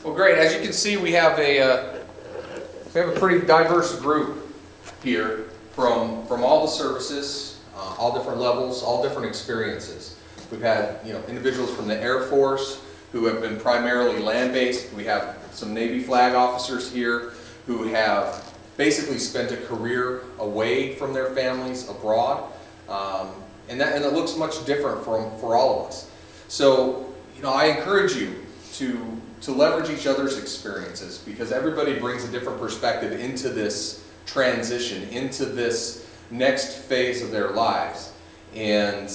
Well, great. As you can see, we have a pretty diverse group here from all the services, all different levels, all different experiences. We've had individuals from the Air Force who have been primarily land-based. We have some Navy flag officers here who have basically spent a career away from their families abroad, and it looks much different for all of us. So I encourage you to leverage each other's experiences, because everybody brings a different perspective into this transition, into this next phase of their lives. And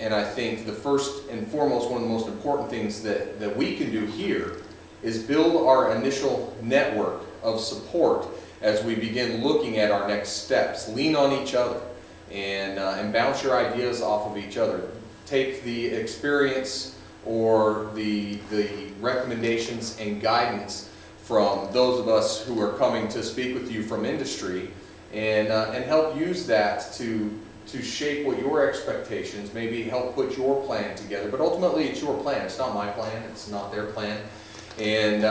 I think the first and foremost, one of the most important things that we can do here is build our initial network of support as we begin looking at our next steps. Lean on each other and bounce your ideas off of each other. Take the experience or the recommendations and guidance from those of us who are coming to speak with you from industry, and help use that to shape what your expectations, maybe help put your plan together. But ultimately it's your plan. It's not my plan, it's not their plan, and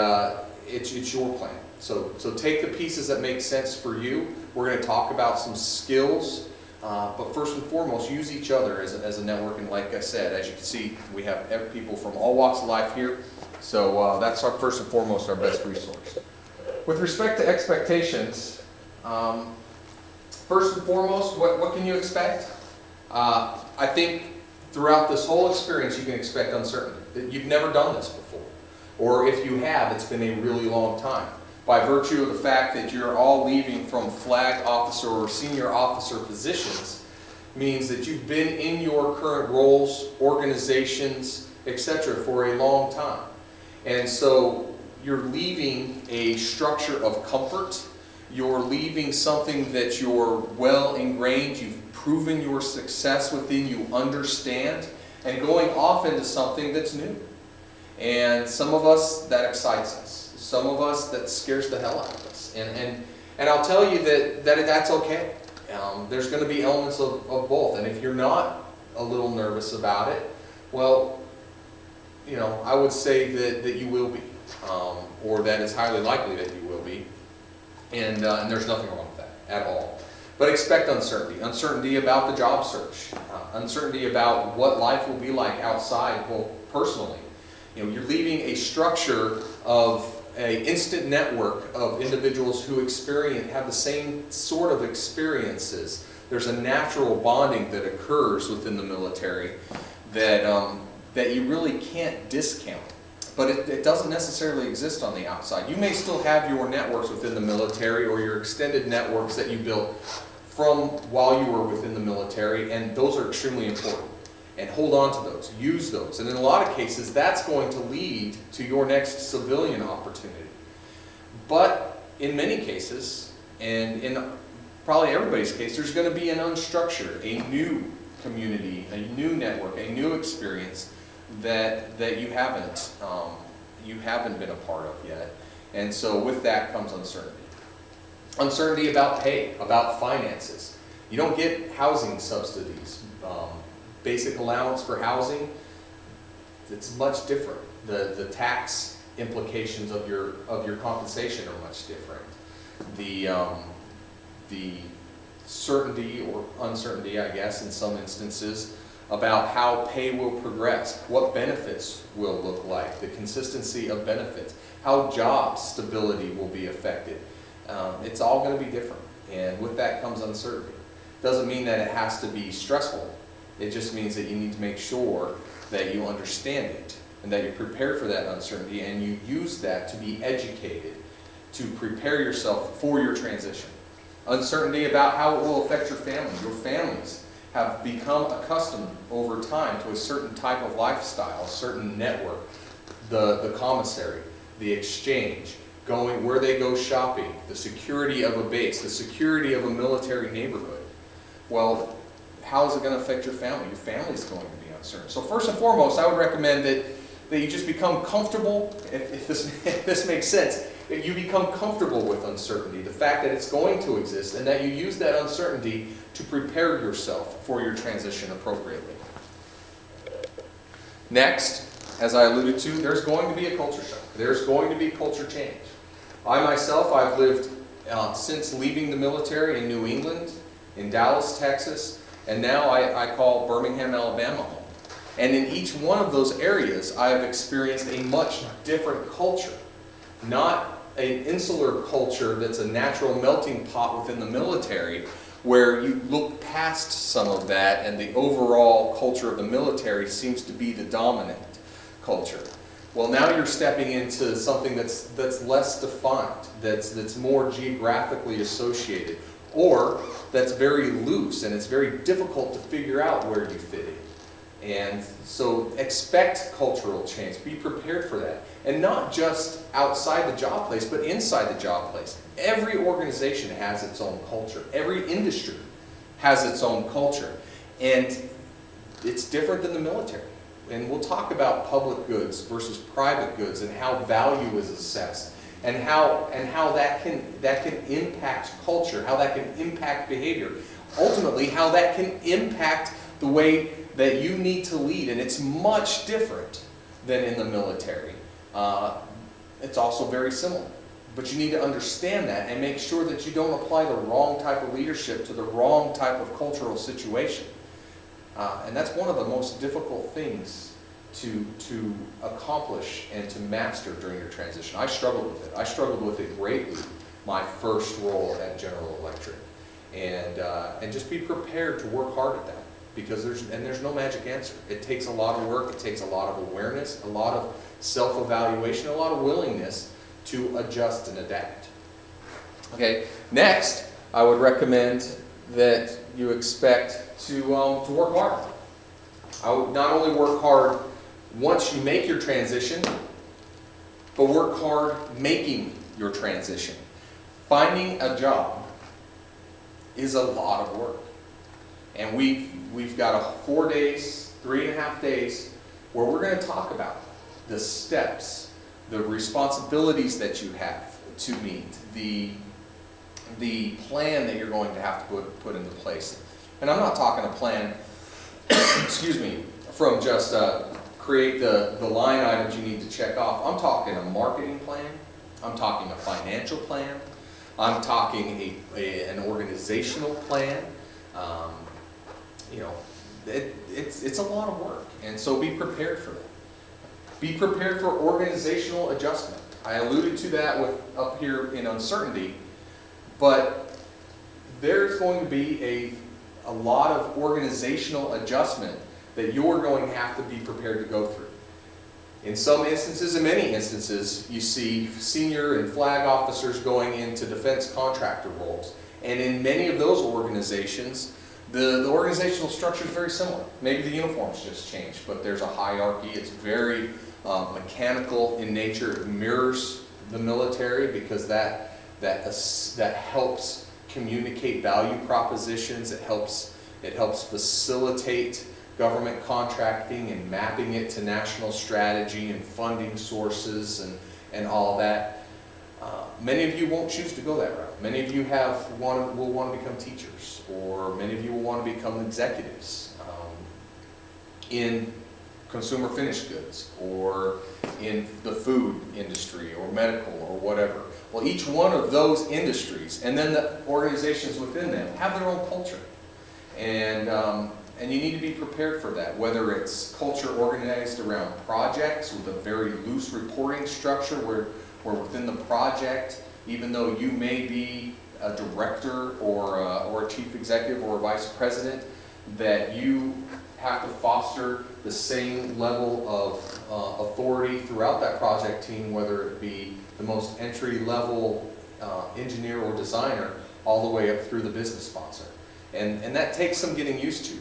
it's your plan. So take the pieces that make sense for you. We're going to talk about some skills, but first and foremost, use each other as a network. And like I said, as you can see, we have people from all walks of life here. So that's our first and foremost, our best resource. With respect to expectations, first and foremost, what can you expect? I think throughout this whole experience you can expect uncertainty. You've never done this before. Or if you have, it's been a really long time. By virtue of the fact that you're all leaving from flag officer or senior officer positions, means that you've been in your current roles, organizations, etc. for a long time. And so you're leaving a structure of comfort. You're leaving something that you're well ingrained, you've proven your success within, you understand, and going off into something that's new. And some of us, that excites us. Some of us, that scares the hell out of us. And I'll tell you that's okay. There's going to be elements of both. And if you're not a little nervous about it, well, I would say that you will be. Or that it's highly likely that you will be. And there's nothing wrong with that at all. But expect uncertainty. Uncertainty about the job search. Uncertainty about what life will be like outside, well, personally. You're leaving a structure of an instant network of individuals who have the same sort of experiences. There's a natural bonding that occurs within the military that you really can't discount. But it doesn't necessarily exist on the outside. You may still have your networks within the military, or your extended networks that you built from while you were within the military, and those are extremely important. And hold on to those, use those. And in a lot of cases, that's going to lead to your next civilian opportunity. But in many cases, and in probably everybody's case, there's going to be an unstructured, a new community, a new network, a new experience that you haven't been a part of yet. And so with that comes uncertainty. Uncertainty about pay, about finances. You don't get housing subsidies. Basic allowance for housing, it's much different. The tax implications of your compensation are much different. The certainty or uncertainty, I guess, in some instances, about how pay will progress, what benefits will look like, the consistency of benefits, how job stability will be affected. It's all going to be different, and with that comes uncertainty. Doesn't mean that it has to be stressful. It just means that you need to make sure that you understand it and that you're prepared for that uncertainty, and you use that to be educated, to prepare yourself for your transition. Uncertainty about how it will affect your family. Your families have become accustomed over time to a certain type of lifestyle, a certain network, the commissary, the exchange, going where they go shopping, the security of a base, the security of a military neighborhood. Well, how is it going to affect your family? Your family is going to be uncertain. So first and foremost, I would recommend that you just become comfortable, if this makes sense, that you become comfortable with uncertainty, the fact that it's going to exist, and that you use that uncertainty to prepare yourself for your transition appropriately. Next, as I alluded to, there's going to be a culture shock. There's going to be culture change. I myself, I've lived since leaving the military in New England, in Dallas, Texas, and now I call Birmingham, Alabama home. And in each one of those areas, I have experienced a much different culture. Not an insular culture that's a natural melting pot within the military, where you look past some of that and the overall culture of the military seems to be the dominant culture. Well, now you're stepping into something that's less defined, that's more geographically associated, or that's very loose and it's very difficult to figure out where you fit in. And so expect cultural change, be prepared for that. And not just outside the job place, but inside the job place. Every organization has its own culture. Every industry has its own culture. And it's different than the military. And we'll talk about public goods versus private goods and how value is assessed and how that can impact culture, how that can impact behavior. Ultimately, how that can impact the way that you need to lead, and it's much different than in the military. It's also very similar. But you need to understand that and make sure that you don't apply the wrong type of leadership to the wrong type of cultural situation. And that's one of the most difficult things to accomplish and to master during your transition. I struggled with it. I struggled with it greatly my first role at General Electric. And just be prepared to work hard at that. Because there's no magic answer. It takes a lot of work, it takes a lot of awareness, a lot of self-evaluation, a lot of willingness to adjust and adapt. Okay, next, I would recommend that you expect to work hard. I would not only work hard once you make your transition, but work hard making your transition. Finding a job is a lot of work. And we've got 4 days, 3.5 days, where we're going to talk about the steps, the responsibilities that you have to meet, the plan that you're going to have to put into place. And I'm not talking a plan, excuse me, from just create the line items you need to check off. I'm talking a marketing plan. I'm talking a financial plan. I'm talking an organizational plan. You know, it's a lot of work, and so be prepared for that. Be prepared for organizational adjustment. I alluded to that up here in uncertainty, but there's going to be a lot of organizational adjustment that you're going to have to be prepared to go through. In some instances, in many instances, you see senior and flag officers going into defense contractor roles, and in many of those organizations, the organizational structure is very similar. Maybe the uniforms just changed, but there's a hierarchy. It's very mechanical in nature. It mirrors the military because that helps communicate value propositions. It helps facilitate government contracting and mapping it to national strategy and funding sources and all that. Many of you won't choose to go that route. Many of you will want to become teachers, or many of you will want to become executives in consumer finished goods, or in the food industry, or medical, or whatever. Well, each one of those industries, and then the organizations within them, have their own culture. And you need to be prepared for that, whether it's culture organized around projects with a very loose reporting structure where within the project, even though you may be a director or a chief executive or a vice president, that you have to foster the same level of authority throughout that project team, whether it be the most entry-level engineer or designer all the way up through the business sponsor. And that takes some getting used to.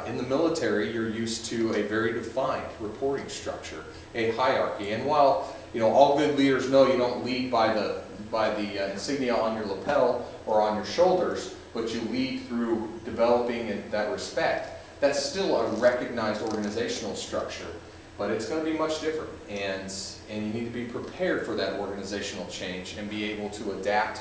In the military, you're used to a very defined reporting structure, a hierarchy. And while all good leaders know you don't lead by the insignia on your lapel or on your shoulders, but you lead through developing that respect, that's still a recognized organizational structure. But it's going to be much different, and you need to be prepared for that organizational change and be able to adapt